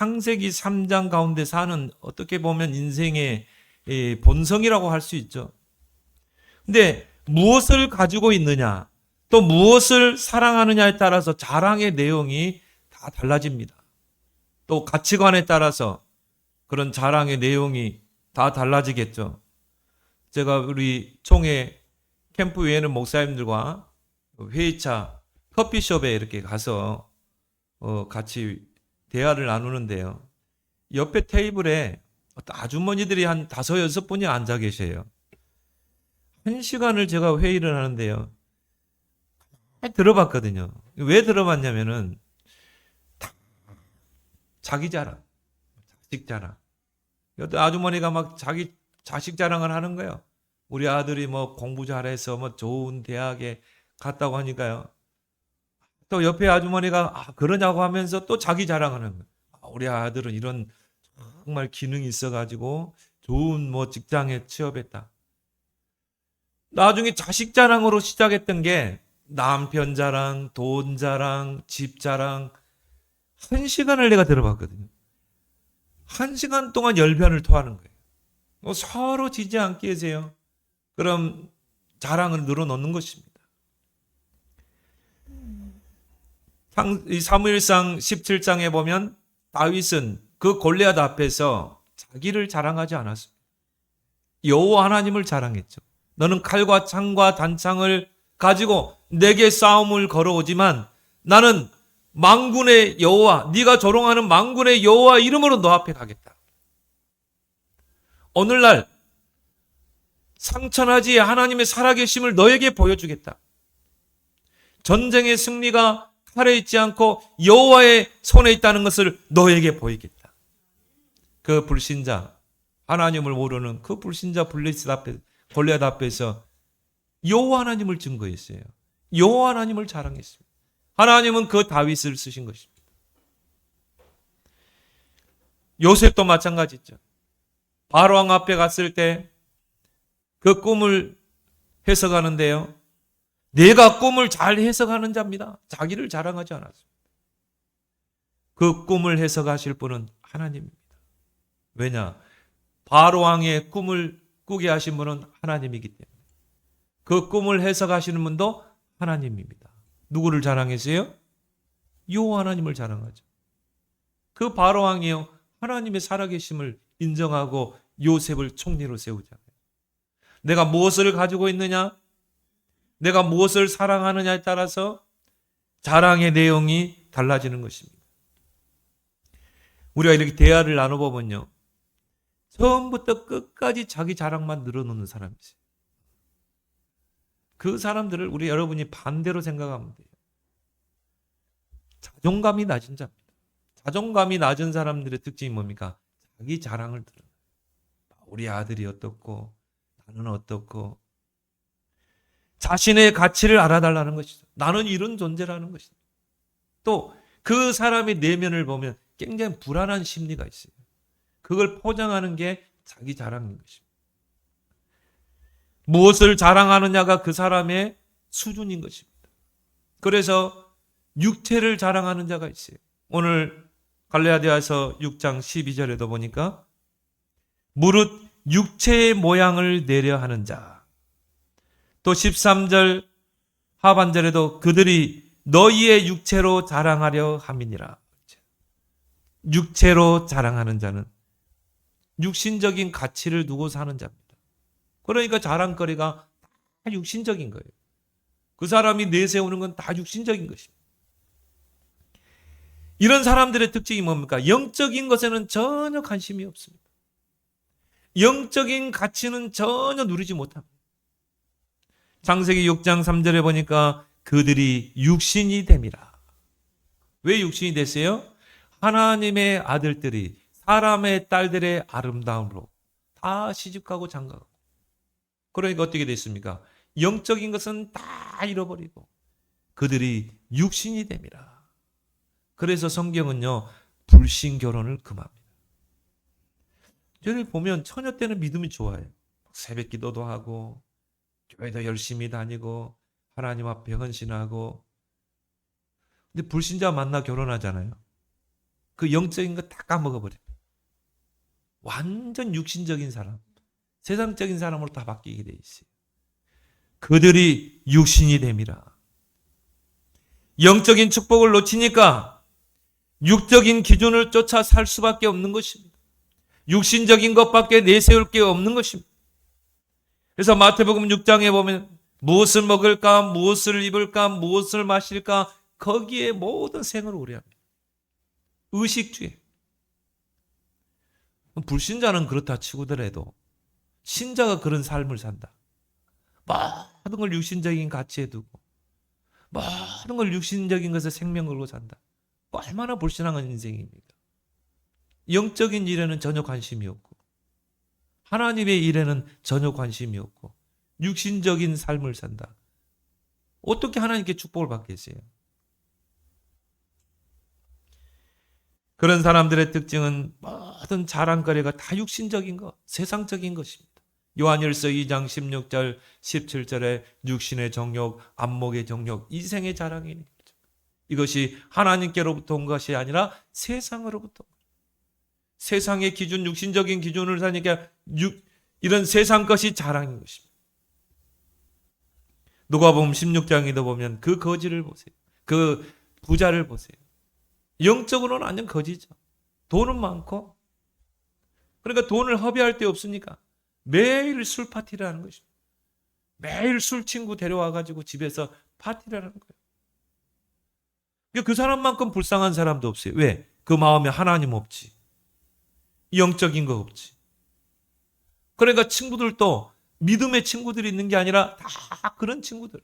창세기 3장 가운데 사는 어떻게 보면 인생의 본성이라고 할 수 있죠. 근데 무엇을 가지고 있느냐, 또 무엇을 사랑하느냐에 따라서 자랑의 내용이 다 달라집니다. 또 가치관에 따라서 그런 자랑의 내용이 다 달라지겠죠. 제가 우리 총회 캠프 외에는 목사님들과 회의차 커피숍에 이렇게 가서 같이 대화를 나누는데요. 옆에 테이블에 아주머니들이 한 5, 6분이 앉아 계세요. 1시간을 제가 회의를 하는데요. 들어봤거든요. 왜 들어봤냐면은 자기 자랑, 자식 자랑. 아주머니가 막 자기 자식 자랑을 하는 거예요. 우리 아들이 뭐 공부 잘해서 뭐 좋은 대학에 갔다고 하니까요. 또 옆에 아주머니가 그러냐고 하면서 또 자기 자랑하는 거예요. 우리 아들은 이런 정말 기능이 있어가지고 좋은 뭐 직장에 취업했다. 나중에 자식 자랑으로 시작했던 게 남편 자랑, 돈 자랑, 집 자랑. 1시간을 내가 들어봤거든요. 1시간 동안 열변을 토하는 거예요. 서로 지지 않게 해세요. 그럼 자랑을 늘어놓는 것입니다. 사무엘상 17장에 보면 다윗은 그 골리앗 앞에서 자기를 자랑하지 않았습니다. 여호와 하나님을 자랑했죠. 너는 칼과 창과 단창을 가지고 내게 싸움을 걸어오지만 나는 만군의 여호와, 네가 조롱하는 만군의 여호와 이름으로 너 앞에 가겠다. 오늘날 상천하지 하나님의 살아계심을 너에게 보여주겠다. 전쟁의 승리가 칼에 있지 않고 여호와의 손에 있다는 것을 너에게 보이겠다. 그 불신자, 하나님을 모르는 그 불신자 골리앗 앞에서 여호와 하나님을 증거했어요. 여호와 하나님을 자랑했습니다. 하나님은 그 다윗을 쓰신 것입니다. 요셉도 마찬가지죠. 바로왕 앞에 갔을 때 그 꿈을 해석하는데요. 내가 꿈을 잘 해석하는 자입니다. 자기를 자랑하지 않았습니다. 그 꿈을 해석하실 분은 하나님입니다. 왜냐? 바로왕의 꿈을 꾸게 하신 분은 하나님이기 때문에. 그 꿈을 해석하시는 분도 하나님입니다. 누구를 자랑했어요? 여호와 하나님을 자랑하죠. 그 바로왕이요, 하나님의 살아계심을 인정하고 요셉을 총리로 세우잖아요. 내가 무엇을 가지고 있느냐? 내가 무엇을 사랑하느냐에 따라서 자랑의 내용이 달라지는 것입니다. 우리가 이렇게 대화를 나눠보면요, 처음부터 끝까지 자기 자랑만 늘어놓는 사람이 있어요. 그 사람들을 우리 여러분이 반대로 생각하면 돼요. 자존감이 낮은 자입니다. 자존감이 낮은 사람들의 특징이 뭡니까? 자기 자랑을 드러내요. 우리 아들이 어떻고 나는 어떻고, 자신의 가치를 알아달라는 것이죠. 나는 이런 존재라는 것이죠. 또 그 사람의 내면을 보면 굉장히 불안한 심리가 있어요. 그걸 포장하는 게 자기 자랑인 것입니다. 무엇을 자랑하느냐가 그 사람의 수준인 것입니다. 그래서 육체를 자랑하는 자가 있어요. 오늘 갈라디아서 6장 12절에도 보니까 무릇 육체의 모양을 내려 하는 자. 또 13절 하반절에도 그들이 너희의 육체로 자랑하려 함이니라. 육체로 자랑하는 자는 육신적인 가치를 두고 사는 자입니다. 그러니까 자랑거리가 다 육신적인 거예요. 그 사람이 내세우는 건 다 육신적인 것입니다. 이런 사람들의 특징이 뭡니까? 영적인 것에는 전혀 관심이 없습니다. 영적인 가치는 전혀 누리지 못합니다. 창세기 6장 3절에 보니까 그들이 육신이 됨이라. 왜 육신이 됐어요? 하나님의 아들들이 사람의 딸들의 아름다움으로 다 시집가고 장가가고. 그러니까 어떻게 됐습니까? 영적인 것은 다 잃어버리고 그들이 육신이 됨이라. 그래서 성경은요, 불신 결혼을 금합니다. 저를 보면 처녀 때는 믿음이 좋아요. 새벽 기도도 하고 교회도 열심히 다니고 하나님 앞에 헌신하고. 근데 불신자 만나 결혼하잖아요. 그 영적인 거 다 까먹어버려요. 완전 육신적인 사람, 세상적인 사람으로 다 바뀌게 돼 있어요. 그들이 육신이 됨이라. 영적인 축복을 놓치니까 육적인 기준을 쫓아 살 수밖에 없는 것입니다. 육신적인 것밖에 내세울 게 없는 것입니다. 그래서 마태복음 6장에 보면 무엇을 먹을까, 무엇을 입을까, 무엇을 마실까, 거기에 모든 생을 오래합니다. 의식주의. 불신자는 그렇다 치고더라도 신자가 그런 삶을 산다. 모든 걸 육신적인 가치에 두고 모든 걸 육신적인 것에 생명 걸고 산다. 얼마나 불신한 인생입니까? 영적인 일에는 전혀 관심이 없고 하나님의 일에는 전혀 관심이 없고 육신적인 삶을 산다. 어떻게 하나님께 축복을 받겠어요? 그런 사람들의 특징은 모든 자랑거리가 다 육신적인 것, 세상적인 것입니다. 요한일서 2장 16절, 17절에 육신의 정욕, 안목의 정욕, 이생의 자랑이니 이것이 하나님께로부터 온 것이 아니라 세상으로부터. 세상의 기준, 육신적인 기준을 사니까 이런 세상 것이 자랑인 것입니다. 누가복음 16장에도 보면 그 거지를 보세요. 그 부자를 보세요. 영적으로는 완전 거지죠. 돈은 많고 그러니까 돈을 허비할 데 없으니까 매일 술 파티를 하는 것입니다. 매일 술 친구 데려와가지고 집에서 파티를 하는 거예요. 그 사람만큼 불쌍한 사람도 없어요. 왜? 그 마음에 하나님 없지. 영적인 거 없지. 그러니까 친구들도 믿음의 친구들이 있는 게 아니라 다 그런 친구들.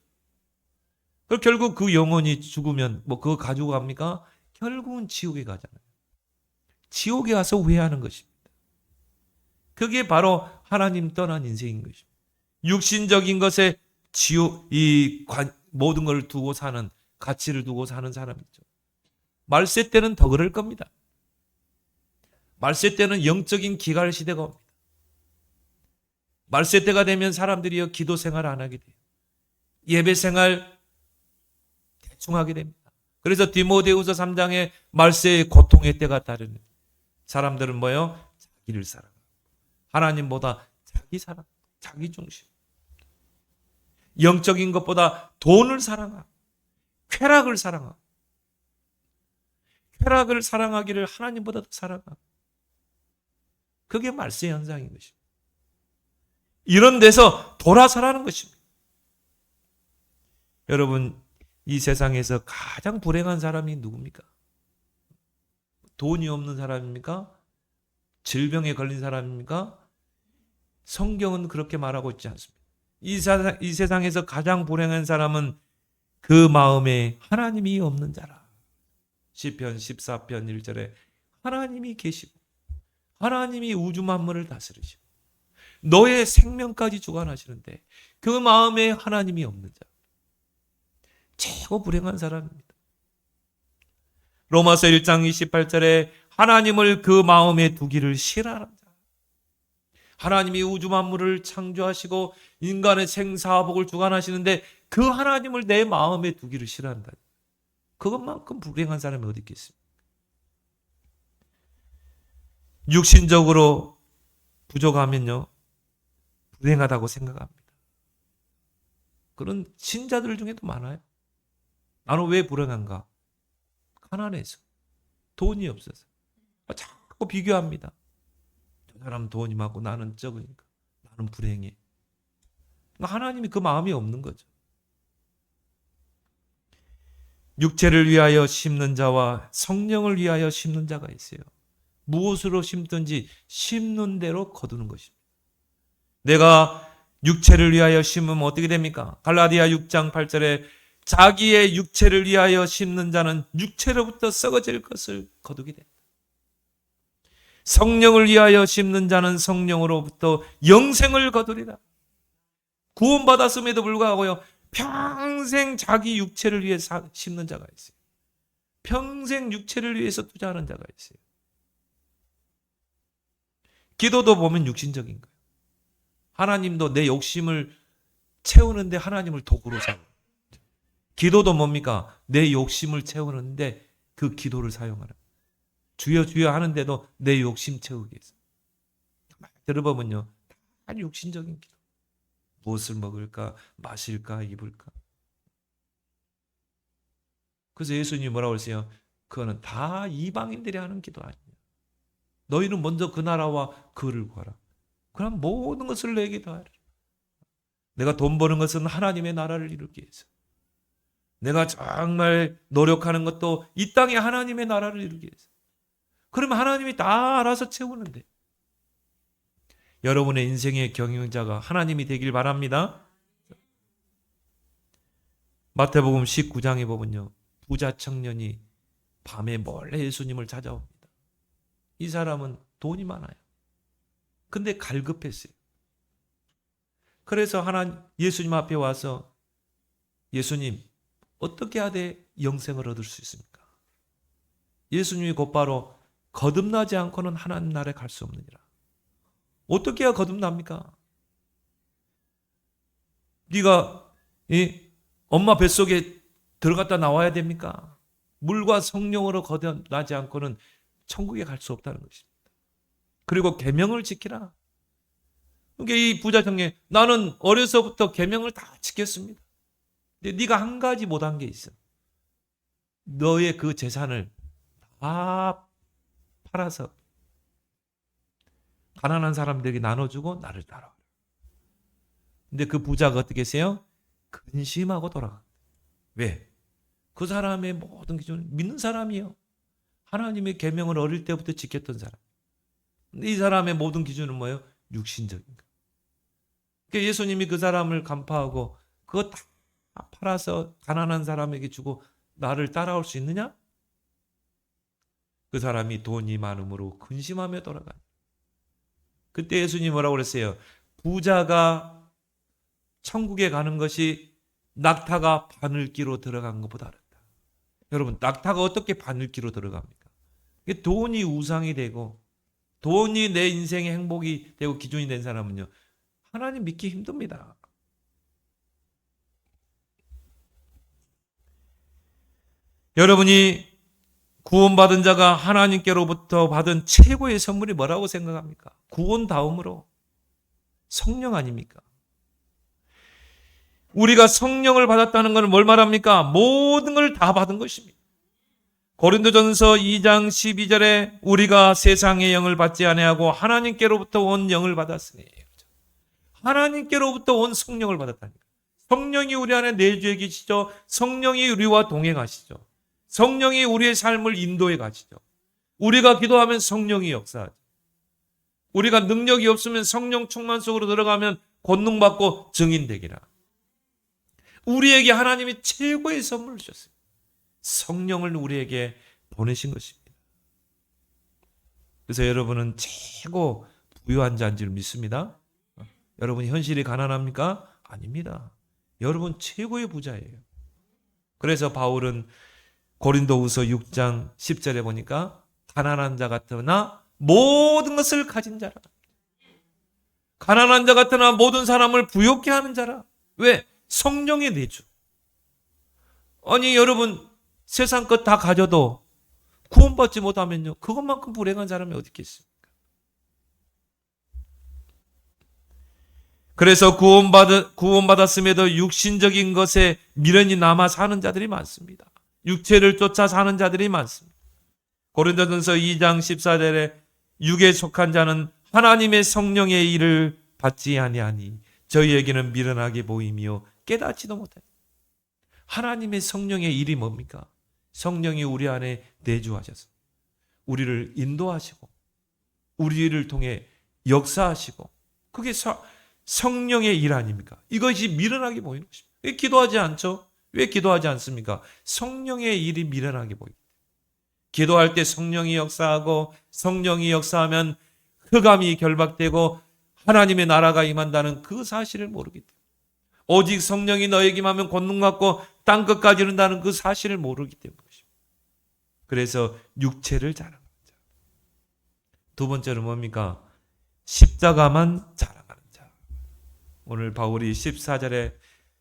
그리고 결국 그 영혼이 죽으면 뭐 그거 가지고 갑니까? 결국은 지옥에 가잖아요. 지옥에 가서 후회하는 것입니다. 그게 바로 하나님 떠난 인생인 것입니다. 육신적인 것에 모든 걸 두고 사는, 가치를 두고 사는 사람이죠. 말세 때는 더 그럴 겁니다. 말세 때는 영적인 기갈 시대가 옵니다. 말세 때가 되면 사람들이 기도 생활 안 하게 돼요. 예배 생활 대충 하게 됩니다. 그래서 디모데후서 3장에 말세의 고통의 때가 따르는 사람들은 뭐예요? 자기를 사랑하고 하나님보다 자기 사랑, 자기 중심. 영적인 것보다 돈을 사랑하고 쾌락을 사랑하고 쾌락을 사랑하기를 하나님보다 더 사랑하고 그게 말세 현상인 것입니다. 이런 데서 돌아서라는 것입니다. 여러분, 이 세상에서 가장 불행한 사람이 누굽니까? 돈이 없는 사람입니까? 질병에 걸린 사람입니까? 성경은 그렇게 말하고 있지 않습니다. 이 세상에서 가장 불행한 사람은 그 마음에 하나님이 없는 자라. 시편 14편 1절에 하나님이 계시고 하나님이 우주 만물을 다스리시고 너의 생명까지 주관하시는데 그 마음에 하나님이 없는 자. 최고 불행한 사람입니다. 로마서 1장 28절에 하나님을 그 마음에 두기를 싫어하는 자. 하나님이 우주 만물을 창조하시고 인간의 생사복을 주관하시는데 그 하나님을 내 마음에 두기를 싫어한다. 그것만큼 불행한 사람이 어디 있겠습니까? 육신적으로 부족하면요 불행하다고 생각합니다. 그런 신자들 중에도 많아요. 나는 왜 불행한가? 가난해서, 돈이 없어서. 자꾸 비교합니다. 저 사람 돈이 많고 나는 적으니까 나는 불행해. 하나님이 그 마음이 없는 거죠. 육체를 위하여 심는 자와 성령을 위하여 심는 자가 있어요. 무엇으로 심든지 심는 대로 거두는 것입니다. 내가 육체를 위하여 심으면 어떻게 됩니까? 갈라디아 6장 8절에 자기의 육체를 위하여 심는 자는 육체로부터 썩어질 것을 거두게 됩니다. 성령을 위하여 심는 자는 성령으로부터 영생을 거두리라. 구원받았음에도 불구하고요. 평생 자기 육체를 위해 심는 자가 있어요. 평생 육체를 위해서 투자하는 자가 있어요. 기도도 보면 육신적인 거예요. 하나님도 내 욕심을 채우는데 하나님을 도구로 사용해요. 기도도 뭡니까? 내 욕심을 채우는데 그 기도를 사용하는. 주여 주여 하는데도 내 욕심 채우기 위해서. 들어보면요, 다 육신적인 기도. 무엇을 먹을까, 마실까, 입을까. 그래서 예수님이 뭐라고 그러세요? 그거는 다 이방인들이 하는 기도 아니야. 너희는 먼저 그 나라와 그를 구하라. 그럼 모든 것을 내게 더하리라. 내가 돈 버는 것은 하나님의 나라를 이루기 위해서. 내가 정말 노력하는 것도 이 땅에 하나님의 나라를 이루기 위해서. 그러면 하나님이 다 알아서 채우는데. 여러분의 인생의 경영자가 하나님이 되길 바랍니다. 마태복음 19장에 보면요, 부자 청년이 밤에 몰래 예수님을 찾아옵니다. 이 사람은 돈이 많아요. 근데 갈급했어요. 그래서 예수님 앞에 와서, 예수님, 어떻게 하되 영생을 얻을 수 있습니까? 예수님이 곧바로 거듭나지 않고는 하나님 나라에 갈 수 없느니라. 어떻게 해야 거듭납니까? 네가 엄마 뱃속에 들어갔다 나와야 됩니까? 물과 성령으로 거듭나지 않고는 천국에 갈 수 없다는 것입니다. 그리고 계명을 지키라. 그러니까 이 부자 청년, 나는 어려서부터 계명을 다 지켰습니다. 근데 네가 한 가지 못한 게 있어. 너의 그 재산을 다 팔아서 가난한 사람들에게 나눠주고 나를 따라와. 근데 그 부자가 어떻게 했어요? 근심하고 돌아가. 왜? 그 사람의 모든 기준은 믿는 사람이에요. 하나님의 계명을 어릴 때부터 지켰던 사람. 근데 이 사람의 모든 기준은 뭐예요? 육신적인 거. 그러니까 예수님이 그 사람을 간파하고 그거 다 팔아서 가난한 사람에게 주고 나를 따라올 수 있느냐? 그 사람이 돈이 많음으로 근심하며 돌아가요. 그때 예수님이 뭐라고 그랬어요? 부자가 천국에 가는 것이 낙타가 바늘기로 들어간 것보다 다르다. 여러분, 낙타가 어떻게 바늘기로 들어갑니까? 돈이 우상이 되고 돈이 내 인생의 행복이 되고 기준이 된 사람은요, 하나님 믿기 힘듭니다. 여러분이 구원받은 자가 하나님께로부터 받은 최고의 선물이 뭐라고 생각합니까? 구원 다음으로 성령 아닙니까? 우리가 성령을 받았다는 것은 뭘 말합니까? 모든 걸 다 받은 것입니다. 고린도전서 2장 12절에 우리가 세상의 영을 받지 아니하고 하나님께로부터 온 영을 받았으니, 하나님께로부터 온 성령을 받았다니까. 성령이 우리 안에 내주해 계시죠. 성령이 우리와 동행하시죠. 성령이 우리의 삶을 인도해 가시죠. 우리가 기도하면 성령이 역사하죠. 우리가 능력이 없으면 성령 충만 속으로 들어가면 권능받고 증인되기라. 우리에게 하나님이 최고의 선물을 주셨어요. 성령을 우리에게 보내신 것입니다. 그래서 여러분은 최고 부유한 자인 줄 믿습니다. 여러분이 현실이 가난합니까? 아닙니다. 여러분 최고의 부자예요. 그래서 바울은 고린도후서 6장 10절에 보니까 가난한 자 같으나 모든 것을 가진 자라. 가난한 자 같으나 모든 사람을 부욕케 하는 자라. 왜? 성령의 내주. 아니 여러분, 세상 것 다 가져도 구원받지 못하면요, 그것만큼 불행한 사람이 어디 있겠습니까? 그래서 구원받았음에도 육신적인 것에 미련이 남아 사는 자들이 많습니다. 육체를 쫓아 사는 자들이 많습니다. 고린도전서 2장 14절에 육에 속한 자는 하나님의 성령의 일을 받지 아니하니 저희에게는 미련하게 보이며 깨닫지도 못하니. 하나님의 성령의 일이 뭡니까? 성령이 우리 안에 내주하셔서 우리를 인도하시고 우리를 통해 역사하시고, 그게 성령의 일 아닙니까? 이것이 미련하게 보이는 것입니다. 왜 기도하지 않죠? 왜 기도하지 않습니까? 성령의 일이 미련하게 보입니다. 기도할 때 성령이 역사하고 성령이 역사하면 흑암이 결박되고 하나님의 나라가 임한다는 그 사실을 모르기 때문에, 오직 성령이 너에게 임하면 권능 받고 땅끝까지 이른다는 그 사실을 모르기 때문에 것입니다. 그래서 육체를 자랑하는 자. 두 번째는 뭡니까? 십자가만 자랑하는 자. 오늘 바울이 14절에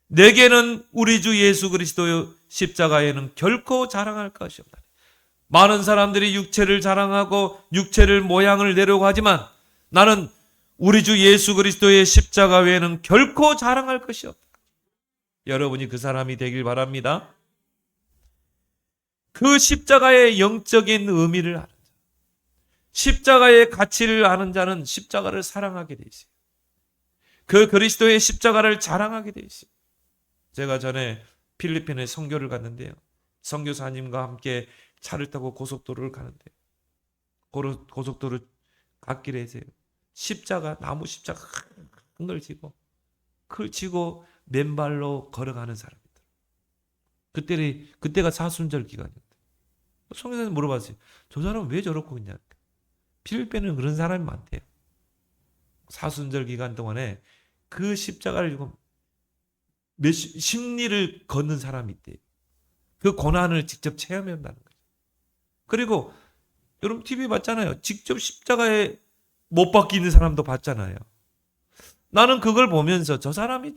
내게는 우리 주 예수 그리스도의 십자가에는 결코 자랑할 것이 없다. 많은 사람들이 육체를 자랑하고 육체를 모양을 내려고 하지만 나는 우리 주 예수 그리스도의 십자가 외에는 결코 자랑할 것이 없다. 여러분이 그 사람이 되길 바랍니다. 그 십자가의 영적인 의미를 아는 자, 십자가의 가치를 아는 자는 십자가를 사랑하게 돼 있어요. 그 그리스도의 십자가를 자랑하게 돼 있어요. 제가 전에 필리핀에 선교를 갔는데요. 선교사님과 함께 차를 타고 고속도로를 가는데 고속도로 갓길에서요. 십자가, 나무 십자가 큰 걸 지고 그걸 지고 맨발로 걸어가는 사람이들. 그때가 사순절 기간이었대. 선교사님 물어봤어요. 저 사람은 왜 저렇고 있냐? 필리핀에는 그런 사람이 많대요. 사순절 기간 동안에 그 십자가를 지고 십리를 걷는 사람이 있대요. 그 고난을 직접 체험한다는 거죠. 그리고 여러분 TV 봤잖아요. 직접 십자가에 못 박히는 사람도 봤잖아요. 나는 그걸 보면서 저 사람이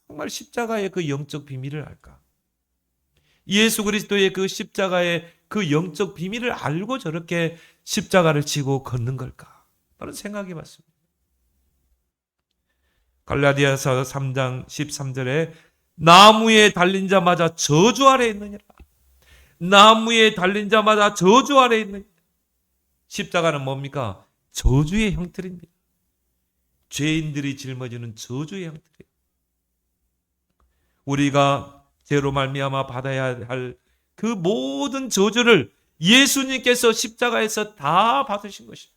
정말 십자가의 그 영적 비밀을 알까? 예수 그리스도의 그 십자가의 그 영적 비밀을 알고 저렇게 십자가를 지고 걷는 걸까? 라는 생각이 봤습니다. 갈라디아서 3장 13절에 나무에 달린 자마다 저주 아래 있느니라. 나무에 달린 자마다 저주 아래 있느니라. 십자가는 뭡니까? 저주의 형틀입니다. 죄인들이 짊어지는 저주의 형틀이에요. 우리가 죄로 말미암아 받아야 할 그 모든 저주를 예수님께서 십자가에서 다 받으신 것입니다.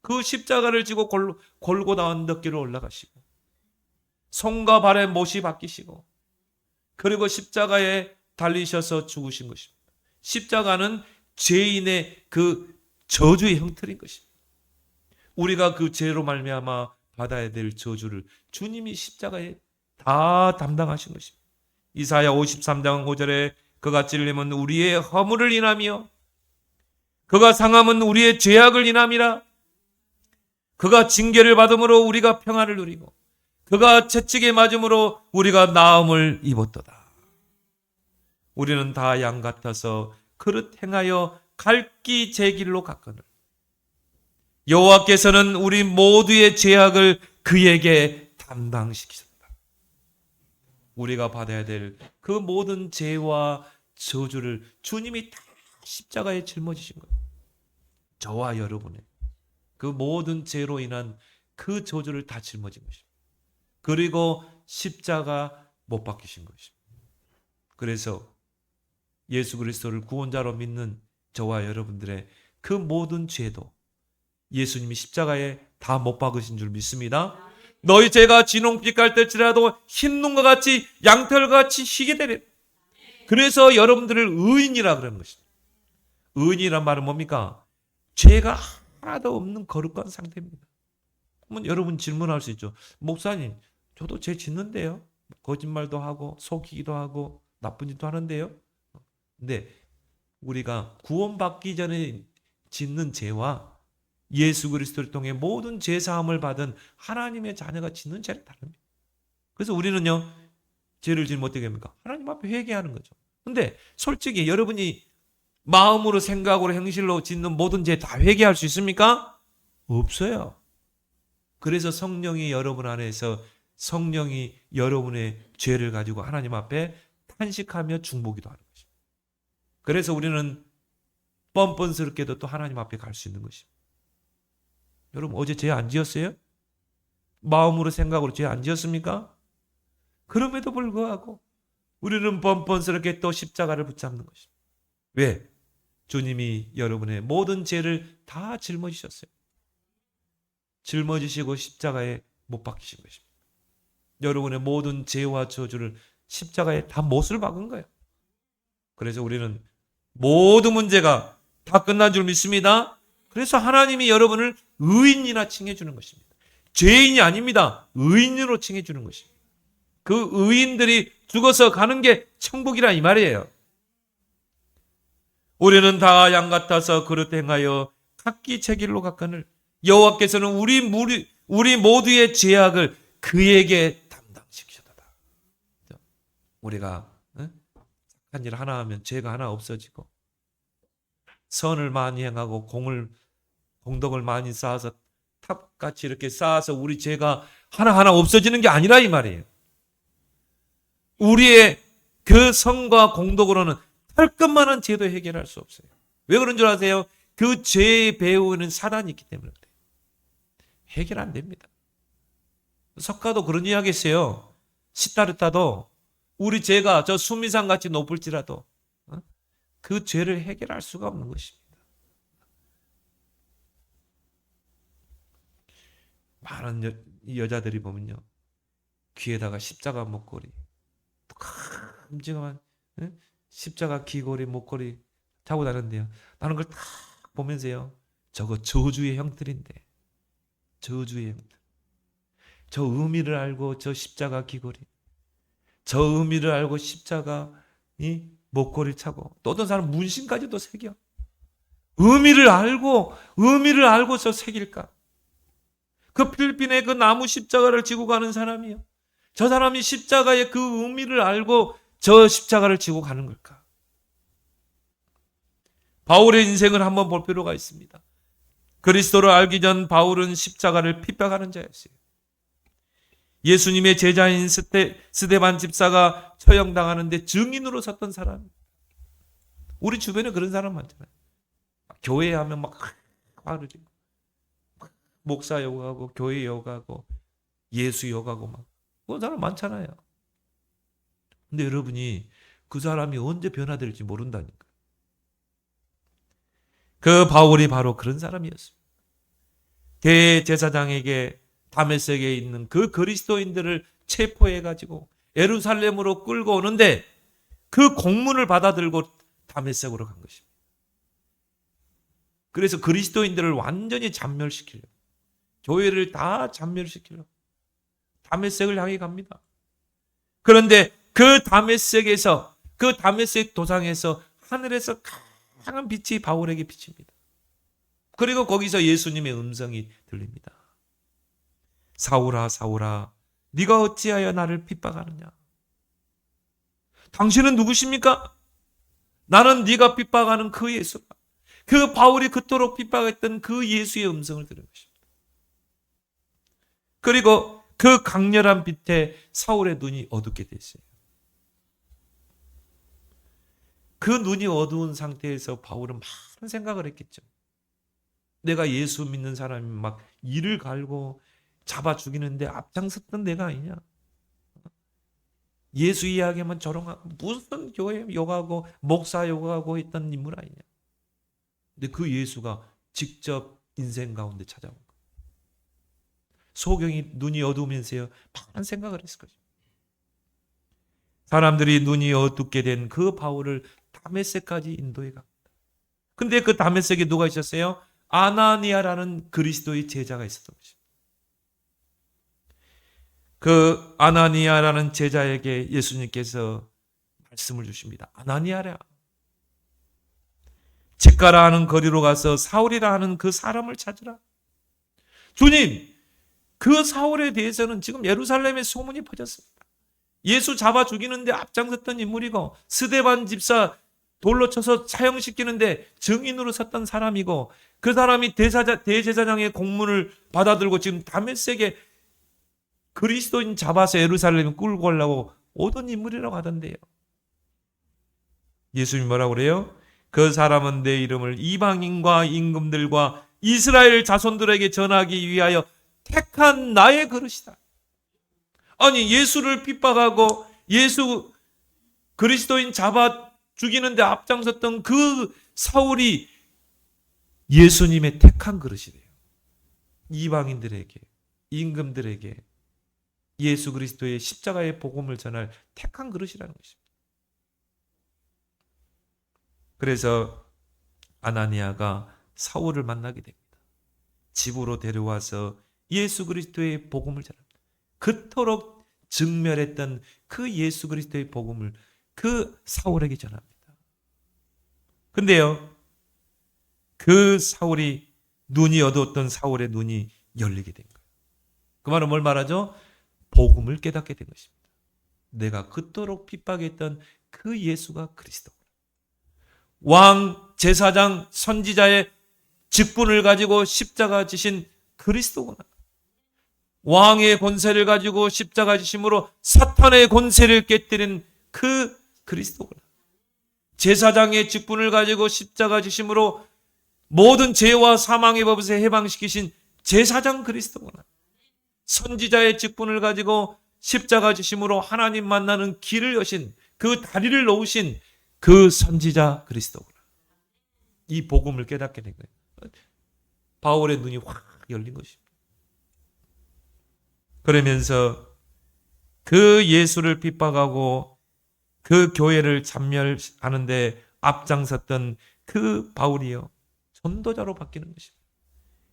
그 십자가를 지고 골고다 언덕길로 올라가시고 손과 발에 못이 박히시고 그리고 십자가에 달리셔서 죽으신 것입니다. 십자가는 죄인의 그 저주의 형틀인 것입니다. 우리가 그 죄로 말미암아 받아야 될 저주를 주님이 십자가에 다 담당하신 것입니다. 이사야 53장 5절에 그가 찔림은 우리의 허물을 인하며 그가 상함은 우리의 죄악을 인함이라. 그가 징계를 받음으로 우리가 평안을 누리고 그가 채찍에 맞음으로 우리가 나음을 입었도다. 우리는 다 양 같아서 그릇 행하여 갈기 제 길로 갔거늘 여호와께서는 우리 모두의 죄악을 그에게 담당시키셨다. 우리가 받아야 될 그 모든 죄와 저주를 주님이 다 십자가에 짊어지신 거예요. 저와 여러분의 그 모든 죄로 인한 그 저주를 다 짊어진 것입니다. 그리고 십자가 못 박히신 것입니다. 그래서 예수 그리스도를 구원자로 믿는 저와 여러분들의 그 모든 죄도 예수님이 십자가에 다 못 박으신 줄 믿습니다. 너희 죄가 진홍빛 갈뜰지라도 흰 눈과 같이 양털같이 희게 되리라. 그래서 여러분들을 의인이라 그러는 것입니다. 의인이란 말은 뭡니까? 죄가 하나도 없는 거룩한 상태입니다. 그러면 여러분 질문할 수 있죠. 목사님, 저도 죄 짓는데요. 거짓말도 하고 속이기도 하고 나쁜 짓도 하는데요. 근데 우리가 구원받기 전에 짓는 죄와 예수 그리스도를 통해 모든 죄 사함을 받은 하나님의 자녀가 짓는 죄는 다릅니다. 그래서 우리는요, 죄를 지면 어떻게 합니까? 하나님 앞에 회개하는 거죠. 근데 솔직히 여러분이 마음으로 생각으로 행실로 짓는 모든 죄 다 회개할 수 있습니까? 없어요. 그래서 성령이 여러분 안에서 성령이 여러분의 죄를 가지고 하나님 앞에 탄식하며 중보기도 하는 것입니다. 그래서 우리는 뻔뻔스럽게도 또 하나님 앞에 갈 수 있는 것입니다. 여러분 어제 죄 안 지었어요? 마음으로 생각으로 죄 안 지었습니까? 그럼에도 불구하고 우리는 뻔뻔스럽게 또 십자가를 붙잡는 것입니다. 왜? 주님이 여러분의 모든 죄를 다 짊어지셨어요. 짊어지시고 십자가에 못 박히신 것입니다. 여러분의 모든 죄와 저주를 십자가에 다 못을 박은 거예요. 그래서 우리는 모든 문제가 다 끝난 줄 믿습니다. 그래서 하나님이 여러분을 의인이라 칭해주는 것입니다. 죄인이 아닙니다. 의인으로 칭해주는 것입니다. 그 의인들이 죽어서 가는 게 천국이라 이 말이에요. 우리는 다 양 같아서 그릇 행하여 각기 제 길로 갔거늘 여호와께서는 우리 모두의 죄악을 그에게 담당시키셨다. 우리가 착한 일 하나 하면 죄가 하나 없어지고 선을 많이 행하고 공덕을 많이 쌓아서 탑같이 이렇게 쌓아서 우리 죄가 하나하나 없어지는 게 아니라 이 말이에요. 우리의 그 선과 공덕으로는 털끝만한 죄도 해결할 수 없어요. 왜 그런 줄 아세요? 그 죄의 배후에는 사단이 있기 때문에 그래요. 해결 안 됩니다. 석가도 그런 이야기 했어요. 시타르타도 우리 죄가 저 수미산 같이 높을지라도 그 죄를 해결할 수가 없는 것입니다. 많은 여자들이 보면요, 귀에다가 십자가 목걸이, 큼직한 십자가 귀걸이 목걸이 차고 다는데요, 나는 그걸 딱 보면서요, 저거 저주의 형틀인데, 저주의 형틀. 저 의미를 알고 저 십자가 귀걸이, 저 의미를 알고 십자가 이 목걸이 차고, 또 어떤 사람 문신까지도 새겨. 의미를 알고 저 새길까? 그 필리핀의 그 나무 십자가를 지고 가는 사람이요, 저 사람이 십자가의 그 의미를 알고 저 십자가를 지고 가는 걸까? 바울의 인생을 한번 볼 필요가 있습니다. 그리스도를 알기 전 바울은 십자가를 핍박하는 자였어요. 예수님의 제자인 스데반 집사가 처형당하는데 증인으로 섰던 사람. 우리 주변에 그런 사람 많잖아요. 교회 하면 막 화를 내고, 목사 욕하고 교회 욕하고 예수 욕하고 막 그런 사람 많잖아요. 근데 여러분이 그 사람이 언제 변화될지 모른다니까. 그 바울이 바로 그런 사람이었습니다. 대제사장에게 다메섹에 있는 그 그리스도인들을 체포해가지고 예루살렘으로 끌고 오는데 그 공문을 받아들고 다메섹으로 간 것입니다. 그래서 그리스도인들을 완전히 잔멸시키려고, 교회를 다 잔멸시키려고 다메섹을 향해 갑니다. 그런데 그 다메섹에서, 그 다메섹 도상에서 하늘에서 강한 빛이 바울에게 비칩니다. 그리고 거기서 예수님의 음성이 들립니다. 사울아, 사울아, 네가 어찌하여 나를 핍박하느냐? 당신은 누구십니까? 나는 네가 핍박하는 그 예수가, 그 바울이 그토록 핍박했던 그 예수의 음성을 들은 것입니다. 그리고 그 강렬한 빛에 사울의 눈이 어둡게 됐어요. 그 눈이 어두운 상태에서 바울은 많은 생각을 했겠죠. 내가 예수 믿는 사람이 막 이를 갈고 잡아 죽이는데 앞장섰던 내가 아니냐? 예수 이야기만 조롱하고 무슨 교회 욕하고 목사 욕하고 했던 인물 아니냐? 근데 그 예수가 직접 인생 가운데 찾아온 거예요. 소경이 눈이 어두우면서요, 많은 생각을 했을 거죠. 사람들이 눈이 어둡게 된 그 바울을 다메섹까지 인도해 갑니다. 근데 그 다메섹에 누가 있었어요? 아나니아라는 그리스도의 제자가 있었던 것입니다. 그 아나니아라는 제자에게 예수님께서 말씀을 주십니다. 아나니아라, 집가라 하는 거리로 가서 사울이라 하는 그 사람을 찾으라. 주님, 그 사울에 대해서는 지금 예루살렘에 소문이 퍼졌습니다. 예수 잡아 죽이는데 앞장섰던 인물이고, 스데반 집사 돌로 쳐서 사형시키는데 증인으로 섰던 사람이고, 그 사람이 대제사장의 공문을 받아들고 지금 다메섹에 그리스도인 잡아서 예루살렘에 끌고 가려고 오던 인물이라고 하던데요. 예수님이 뭐라고 그래요? 그 사람은 내 이름을 이방인과 임금들과 이스라엘 자손들에게 전하기 위하여 택한 나의 그릇이다. 아니, 예수를 핍박하고 예수 그리스도인 잡아 죽이는데 앞장섰던 그 사울이 예수님의 택한 그릇이래요. 이방인들에게, 임금들에게 예수 그리스도의 십자가의 복음을 전할 택한 그릇이라는 것입니다. 그래서 아나니아가 사울을 만나게 됩니다. 집으로 데려와서 예수 그리스도의 복음을 전합니다. 그토록 증멸했던 그 예수 그리스도의 복음을 그 사울에게 전합니다. 근데요, 그 사울이, 눈이 어두웠던 사울의 눈이 열리게 된 거예요. 그 말은 뭘 말하죠? 복음을 깨닫게 된 것입니다. 내가 그토록 핍박했던 그 예수가 그리스도. 왕, 제사장, 선지자의 직분을 가지고 십자가 지신 그리스도구나. 왕의 권세를 가지고 십자가 지심으로 사탄의 권세를 깨뜨린 그 그리스도구나. 제사장의 직분을 가지고 십자가 지심으로 모든 죄와 사망의 법에서 해방시키신 제사장 그리스도구나. 선지자의 직분을 가지고 십자가 지심으로 하나님 만나는 길을 여신, 그 다리를 놓으신 그 선지자 그리스도구나. 이 복음을 깨닫게 된 거예요. 바울의 눈이 확 열린 것입니다. 그러면서 그 예수를 핍박하고 그 교회를 참멸하는데 앞장섰던 그 바울이요, 전도자로 바뀌는 것입니다.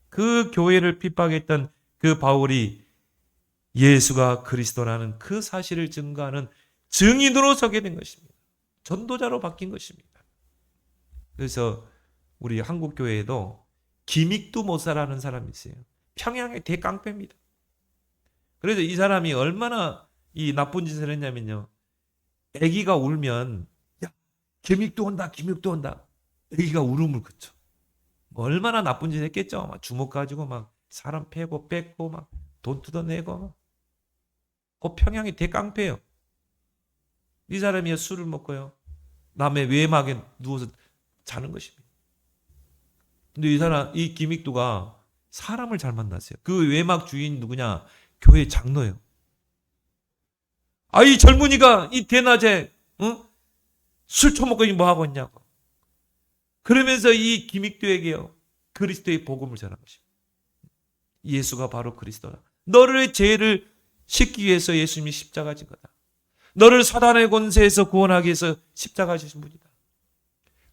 그 교회를 핍박했던 그 바울이 예수가 그리스도라는 그 사실을 증거하는 증인으로 서게 된 것입니다. 전도자로 바뀐 것입니다. 그래서 우리 한국교회에도 김익두 목사라는 사람이 있어요. 평양의 대깡패입니다. 그래서 이 사람이 얼마나 이 나쁜 짓을 했냐면요, 아기가 울면 야, 김익두 온다, 김익두 온다. 아기가 울음을 그쳐. 얼마나 나쁜 짓을 했겠죠. 막 주먹 가지고 막 사람 패고 뺏고 막 돈 뜯어내고. 그 평양의 대깡패예요. 이 사람이 술을 먹고요, 남의 외막에 누워서 자는 것입니다. 근데 이 사람, 이 김익두가 사람을 잘 만났어요. 그 외막 주인 누구냐? 교회 장로예요. 이 젊은이가 이 대낮에 술 처먹고 뭐 하고 있냐고. 그러면서 이 김익두에게요, 그리스도의 복음을 전한 것입니다. 예수가 바로 그리스도다. 너를 죄를 씻기 위해서 예수님이 십자가 진 거다. 너를 사단의 권세에서 구원하기 위해서 십자가 지신 분이다.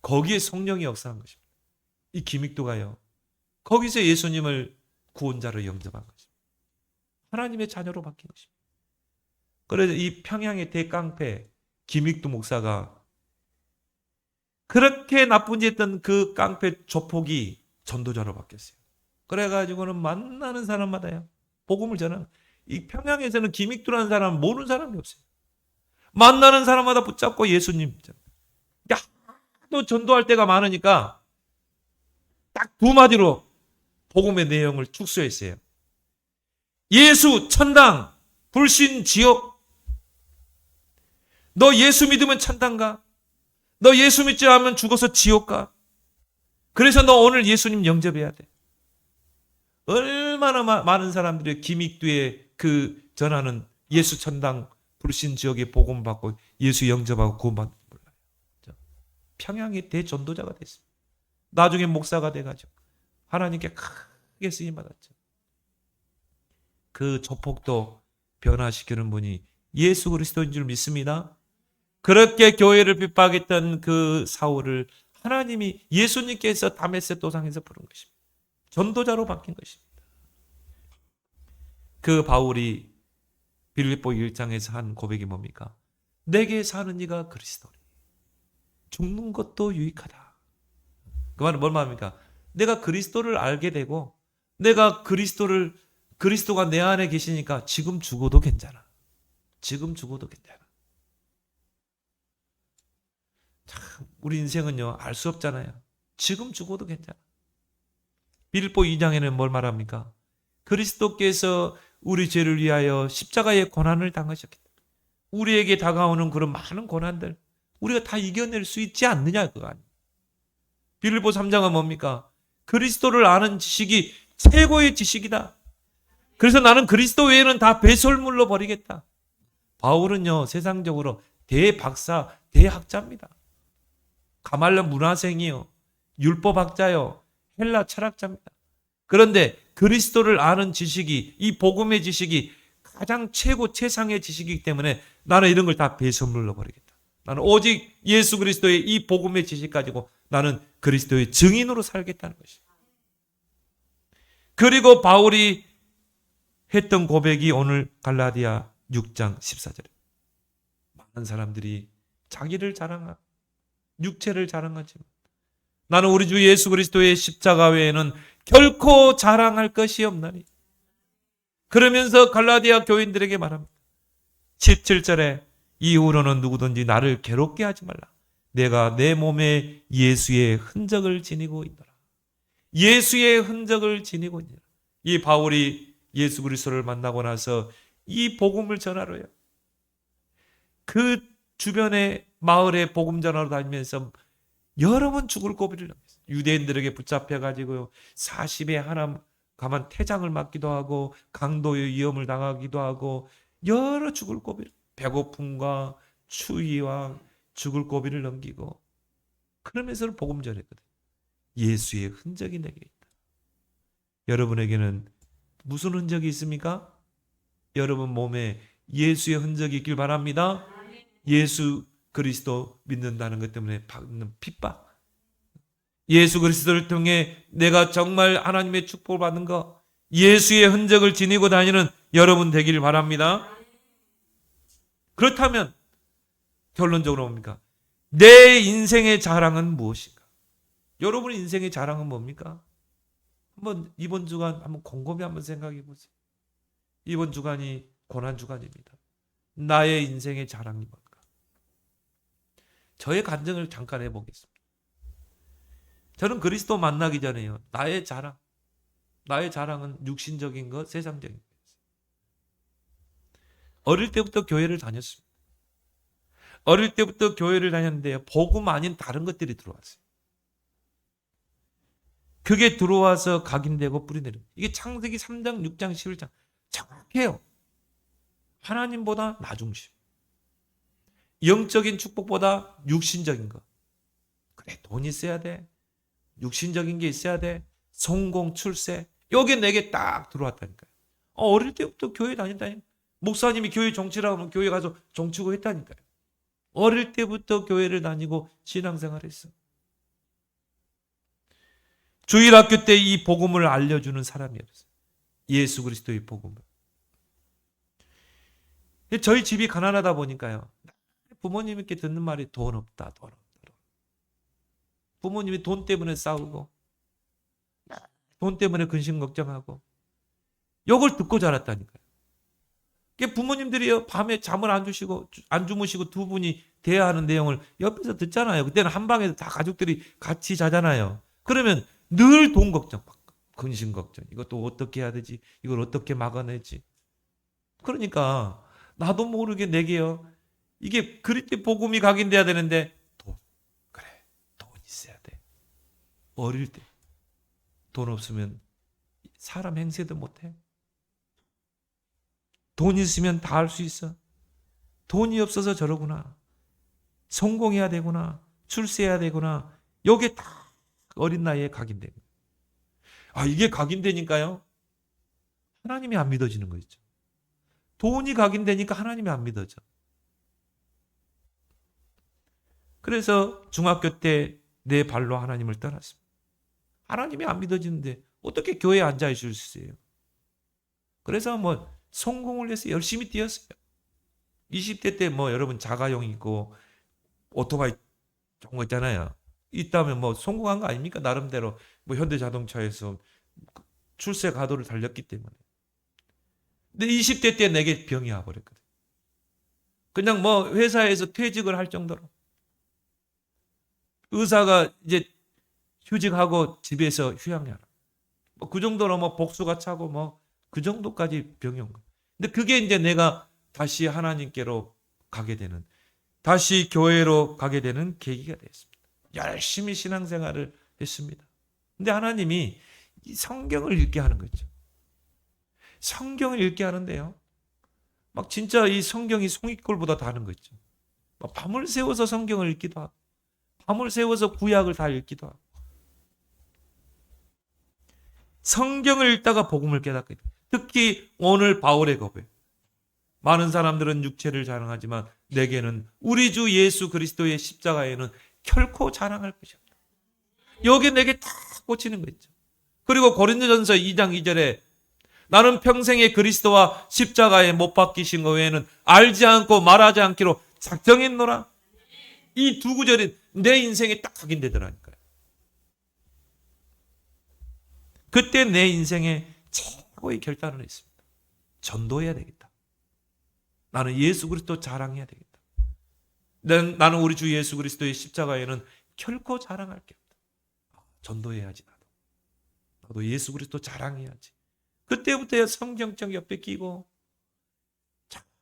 거기에 성령이 역사한 것입니다. 이 김익두가요, 거기서 예수님을 구원자로 영접한 것입니다. 하나님의 자녀로 바뀐 것입니다. 그래서 이 평양의 대깡패 김익두 목사가 그렇게 나쁜 짓 했던 그 깡패 조폭이 전도자로 바뀌었어요. 그래가지고는 만나는 사람마다요, 복음을 전하는. 이 평양에서는 김익두라는 사람 모르는 사람이 없어요. 만나는 사람마다 붙잡고 예수님. 또 전도할 때가 많으니까 딱 두 마디로 복음의 내용을 축소했어요. 예수 천당, 불신 지옥. 너 예수 믿으면 천당 가. 너 예수 믿지 않으면 죽어서 지옥 가. 그래서 너 오늘 예수님 영접해야 돼. 얼마나 많은 사람들이 김익두의 그 전하는 예수 천당, 불신 지옥에 복음 받고 예수 영접하고 구원받는 줄 몰라요. 평양의 대전도자가 됐습니다. 나중에 목사가 돼가지고 하나님께 크게 쓰임 받았죠. 그 조폭도 변화시키는 분이 예수 그리스도인 줄 믿습니다. 그렇게 교회를 핍박했던 그 사울을 하나님이 예수님께서 다메섹 도상에서 부른 것입니다. 전도자로 바뀐 것입니다. 그 바울이 빌립보 1장에서 한 고백이 뭡니까? 내게 사는 이가 그리스도니 죽는 것도 유익하다. 그 말은 뭘 말합니까? 내가 그리스도를 알게 되고 내가 그리스도가 내 안에 계시니까 지금 죽어도 괜찮아. 지금 죽어도 괜찮아. 참, 우리 인생은요, 알 수 없잖아요. 지금 죽어도 괜찮아. 빌립보 2장에는 뭘 말합니까? 그리스도께서 우리 죄를 위하여 십자가의 고난을 당하셨기 때문에 우리에게 다가오는 그런 많은 고난들 우리가 다 이겨낼 수 있지 않느냐, 그거 아니에요. 빌립보 3장은 뭡니까? 그리스도를 아는 지식이 최고의 지식이다. 그래서 나는 그리스도 외에는 다 배설물로 버리겠다. 바울은요, 세상적으로 대박사, 대학자입니다. 가말랴 문화생이요, 율법학자요, 헬라 철학자입니다. 그런데 그리스도를 아는 지식이, 이 복음의 지식이 가장 최상의 지식이기 때문에 나는 이런 걸 다 배설물로 버리겠다. 나는 오직 예수 그리스도의 이 복음의 지식 가지고 나는 그리스도의 증인으로 살겠다는 것입니다. 그리고 바울이 했던 고백이 오늘 갈라디아 6장 14절에 많은 사람들이 자기를 자랑하고 육체를 자랑하지만 나는 우리 주 예수 그리스도의 십자가 외에는 결코 자랑할 것이 없나니. 그러면서 갈라디아 교인들에게 말합니다. 17절에 이후로는 누구든지 나를 괴롭게 하지 말라. 내가 내 몸에 예수의 흔적을 지니고 있노라. 예수의 흔적을 지니고 있노라. 이 바울이 예수 그리스도를 만나고 나서 이 복음을 전하러요. 그 주변의 마을에 복음 전하러 다니면서 여러 번 죽을 고비를 넘겼어요. 유대인들에게 붙잡혀가지고 40에 하나 가만 태장을 맞기도 하고 강도의 위험을 당하기도 하고 여러 죽을 고비를, 배고픔과 추위와 죽을 고비를 넘기고 그러면서 복음 전했거든요. 예수의 흔적이 내게 있다. 여러분에게는 무슨 흔적이 있습니까? 여러분 몸에 예수의 흔적이 있길 바랍니다. 예수 그리스도 믿는다는 것 때문에 받는 핍박, 예수 그리스도를 통해 내가 정말 하나님의 축복을 받는 것, 예수의 흔적을 지니고 다니는 여러분 되기를 바랍니다. 그렇다면 결론적으로 뭡니까? 내 인생의 자랑은 무엇인가? 여러분의 인생의 자랑은 뭡니까? 한번 이번 주간 한번 곰곰이 한번 생각해 보세요. 이번 주간이 고난 주간입니다. 나의 인생의 자랑이 뭔가? 저의 간증을 잠깐 해보겠습니다. 저는 그리스도 만나기 전에요. 나의 자랑은 육신적인 것, 세상적인 것. 어릴 때부터 교회를 다녔습니다. 어릴 때부터 교회를 다녔는데 복음 아닌 다른 것들이 들어왔어요. 그게 들어와서 각인되고 뿌리내리는, 이게 창세기 3장, 6장, 11장 정확해요. 하나님보다 나 중심, 영적인 축복보다 육신적인 것. 그래, 돈 있어야 돼, 육신적인 게 있어야 돼, 성공, 출세, 이게 내게 딱 들어왔다니까요. 어릴 때부터 교회 다닌다니까. 목사님이 교회 정치라고 하면 교회 가서 정치고 했다니까요. 어릴 때부터 교회를 다니고 신앙생활을 했어요. 주일학교 때 이 복음을 알려주는 사람이었어요. 예수 그리스도의 복음을. 저희 집이 가난하다 보니까요, 부모님께 듣는 말이 돈 없다, 돈 없다. 부모님이 돈 때문에 싸우고 돈 때문에 근심 걱정하고 이걸 듣고 자랐다니까요. 부모님들이 밤에 잠을 안 주무시고 두 분이 대화하는 내용을 옆에서 듣잖아요. 그때는 한 방에서 다 가족들이 같이 자잖아요. 그러면 늘 돈 걱정, 근심 걱정. 이것도 어떻게 해야 되지? 이걸 어떻게 막아내지? 그러니까 나도 모르게 내게요, 이게 그리스도의 복음이 각인돼야 되는데 돈, 그래, 돈 있어야 돼. 어릴 때 돈 없으면 사람 행세도 못해. 돈 있으면 다 할 수 있어. 돈이 없어서 저러구나. 성공해야 되구나. 출세해야 되구나. 이게 다 어린 나이에 각인되는 거예요. 이게 각인되니까요, 하나님이 안 믿어지는 거 있죠. 돈이 각인되니까 하나님이 안 믿어져. 그래서 중학교 때 내 발로 하나님을 떠났습니다. 하나님이 안 믿어지는데 어떻게 교회에 앉아 있을 수 있어요? 그래서 성공을 위해서 열심히 뛰었어요. 20대 때 여러분 자가용 있고 오토바이 좋은 거 있잖아요. 있다면 성공한 거 아닙니까? 나름대로 현대자동차에서 출세 가도를 달렸기 때문에. 근데 20대 때 내게 병이 와버렸거든. 그냥 회사에서 퇴직을 할 정도로. 의사가 이제 휴직하고 집에서 휴양해라. 그 정도로 복수가 차고 그 정도까지 병이 온 거예요. 근데 그게 이제 내가 다시 하나님께로 가게 되는, 다시 교회로 가게 되는 계기가 됐습니다. 열심히 신앙생활을 했습니다. 근데 하나님이 이 성경을 읽게 하는 거죠. 성경을 읽게 하는데요, 진짜 이 성경이 송이꼴보다 다른 거 있죠. 밤을 새워서 성경을 읽기도 하고, 밤을 새워서 구약을 다 읽기도 하고, 성경을 읽다가 복음을 깨닫게 돼요. 특히 오늘 바울의 고백. 많은 사람들은 육체를 자랑하지만 내게는 우리 주 예수 그리스도의 십자가에는 결코 자랑할 것이 없다. 여기 내게 다 꽂히는 거 있죠. 그리고 고린도전서 2장 2절에 나는 평생에 그리스도와 십자가에 못 박히신 것 외에는 알지 않고 말하지 않기로 작정했노라. 이 두 구절이 내 인생에 딱 각인되더라니까요. 그때 내 인생에 최고의 결단을 했습니다. 전도해야 되겠다. 나는 예수 그리스도 자랑해야 되겠다. 나는 우리 주 예수 그리스도의 십자가에는 결코 자랑할 게 없다. 전도해야지 나도 예수 그리스도 자랑해야지. 그때부터 성경책 옆에 끼고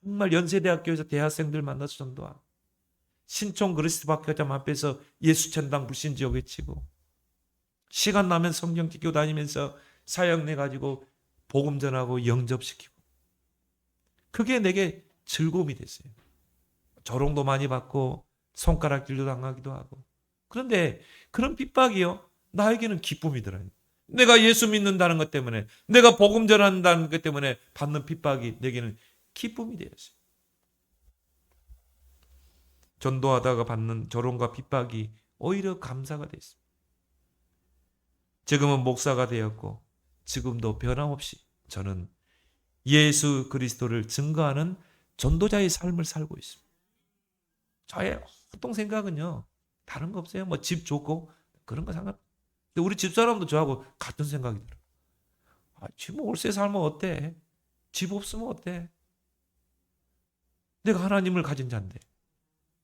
정말 연세대학교에서 대학생들 만나서 전도하고 신촌 그리스도 박회장 앞에서 예수천당 불신지옥 외치고 시간 나면 성경책 교회 다니면서 사역 내가지고 복음 전하고 영접시키고 그게 내게 즐거움이 됐어요. 조롱도 많이 받고 손가락질도 당하기도 하고 그런데 그런 핍박이요 나에게는 기쁨이더라고요. 내가 예수 믿는다는 것 때문에 내가 복음 전한다는 것 때문에 받는 핍박이 내게는 기쁨이 되었어요. 전도하다가 받는 조롱과 핍박이 오히려 감사가 됐습니다. 지금은 목사가 되었고 지금도 변함없이 저는 예수 그리스도를 증거하는 전도자의 삶을 살고 있습니다. 저의 보통 생각은요 다른 거 없어요. 뭐 집 좋고 그런 거 상관. 근데 우리 집사람도 저하고 같은 생각이 들어요. 집 월세 살면 어때? 집 없으면 어때? 내가 하나님을 가진 자인데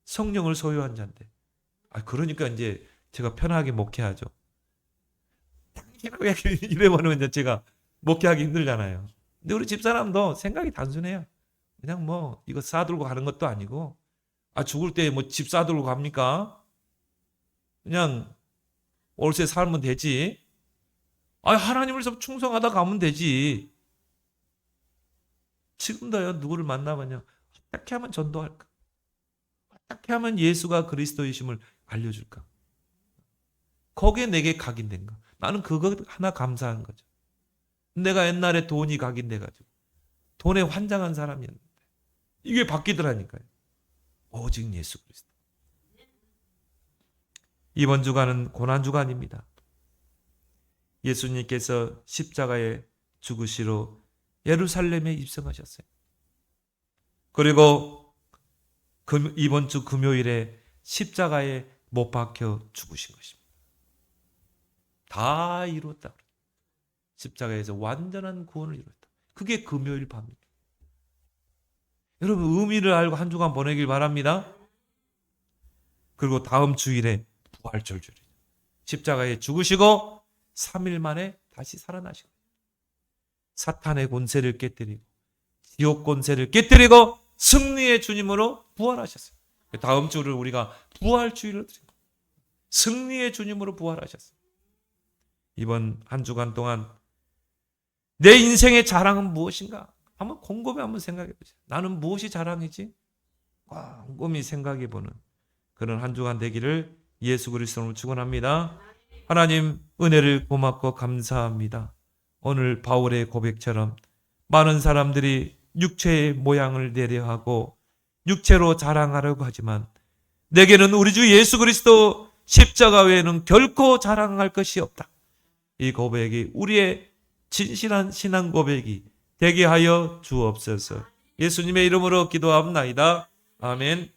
성령을 소유한 자인데 그러니까 이제 제가 편하게 목회하죠. 이래버리면 이제 제가 목회하기 힘들잖아요. 근데 우리 집사람도 생각이 단순해요. 그냥 뭐 이거 싸들고 가는 것도 아니고 죽을 때 뭐 집 싸들고 갑니까? 그냥 월세 살면 되지. 하나님을 충성하다 가면 되지. 지금도요 누구를 만나면요 어떻게 하면 전도할까? 어떻게 하면 예수가 그리스도이심을 알려줄까? 거기에 내게 각인된가? 나는 그거 하나 감사한 거죠. 내가 옛날에 돈이 각인돼가지고 돈에 환장한 사람이었는데 이게 바뀌더라니까요. 오직 예수 그리스도. 이번 주간은 고난주간입니다. 예수님께서 십자가에 죽으시러 예루살렘에 입성하셨어요. 그리고 이번 주 금요일에 십자가에 못 박혀 죽으신 것입니다. 다 이루었다. 십자가에서 완전한 구원을 이루었다. 그게 금요일 밤입니다. 여러분 의미를 알고 한 주간 보내길 바랍니다. 그리고 다음 주일에 부활절주일. 십자가에 죽으시고 3일 만에 다시 살아나시고 사탄의 권세를 깨뜨리고 지옥 권세를 깨뜨리고 승리의 주님으로 부활하셨어요. 다음 주를 우리가 부활주일로 드립니다. 승리의 주님으로 부활하셨어요. 이번 한 주간 동안 내 인생의 자랑은 무엇인가? 한번 곰곰이 한번 생각해 보세요. 나는 무엇이 자랑이지? 곰곰이 생각해 보는 그런 한 주간 되기를 예수 그리스도로 축원합니다. 하나님 은혜를 고맙고 감사합니다. 오늘 바울의 고백처럼 많은 사람들이 육체의 모양을 내려하고 육체로 자랑하려고 하지만 내게는 우리 주 예수 그리스도 십자가 외에는 결코 자랑할 것이 없다. 이 고백이 우리의 진실한 신앙 고백이 되게 하여 주옵소서. 예수님의 이름으로 기도합나이다. 아멘.